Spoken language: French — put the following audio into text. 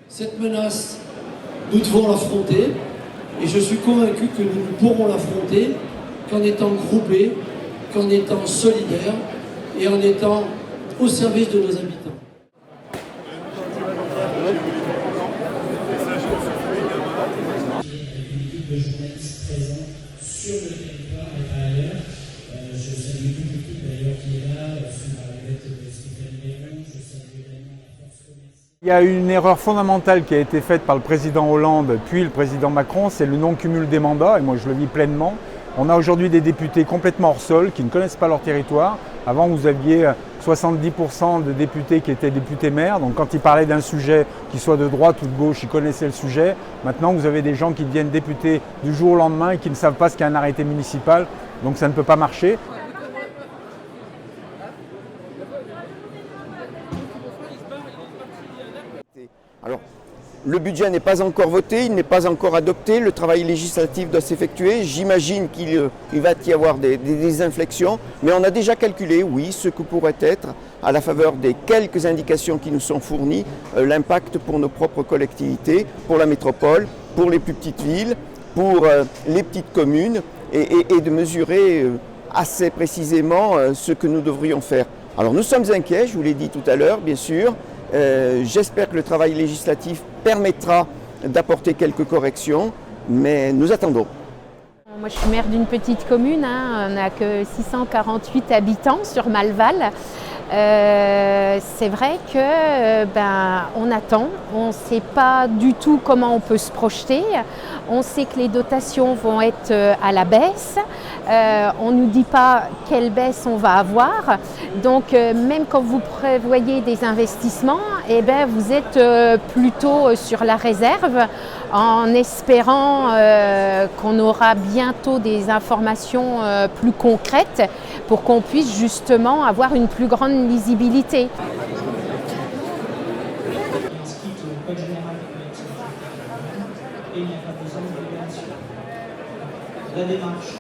Cette menace, nous devons l'affronter, et je suis convaincu que nous ne pourrons l'affronter qu'en étant groupés, qu'en étant solidaires et en étant au service de nos habitants. De journalistes présents sur le territoire et par ailleurs. Je salue toute l'équipe d'ailleurs qui est là, sous la houlette de Stéphane Béron. Je salue également la force commerciale. Il y a une erreur fondamentale qui a été faite par le président Hollande puis le président Macron, c'est le non-cumul des mandats, et moi je le vis pleinement. On a aujourd'hui des députés complètement hors sol, qui ne connaissent pas leur territoire. Avant, vous aviez 70% de députés qui étaient députés maires, donc quand ils parlaient d'un sujet, qu'il soit de droite ou de gauche, ils connaissaient le sujet. Maintenant, vous avez des gens qui deviennent députés du jour au lendemain et qui ne savent pas ce qu'est un arrêté municipal, donc ça ne peut pas marcher. Alors, le budget n'est pas encore voté, il n'est pas encore adopté, le travail législatif doit s'effectuer. J'imagine qu'il va y avoir des inflexions, mais on a déjà calculé, oui, ce que pourrait être, à la faveur des quelques indications qui nous sont fournies, l'impact pour nos propres collectivités, pour la métropole, pour les plus petites villes, pour les petites communes, et de mesurer assez précisément ce que nous devrions faire. Alors nous sommes inquiets, je vous l'ai dit tout à l'heure, bien sûr. J'espère que le travail législatif permettra d'apporter quelques corrections, mais nous attendons. Moi, je suis maire d'une petite commune, on n'a que 648 habitants sur Malval. C'est vrai que on attend, on ne sait pas du tout comment on peut se projeter. On sait que les dotations vont être à la baisse. On ne nous dit pas quelle baisse on va avoir. Donc même quand vous prévoyez des investissements, vous êtes plutôt sur la réserve en espérant qu'on aura bientôt des informations plus concrètes pour qu'on puisse justement avoir une plus grande lisibilité. La démarche.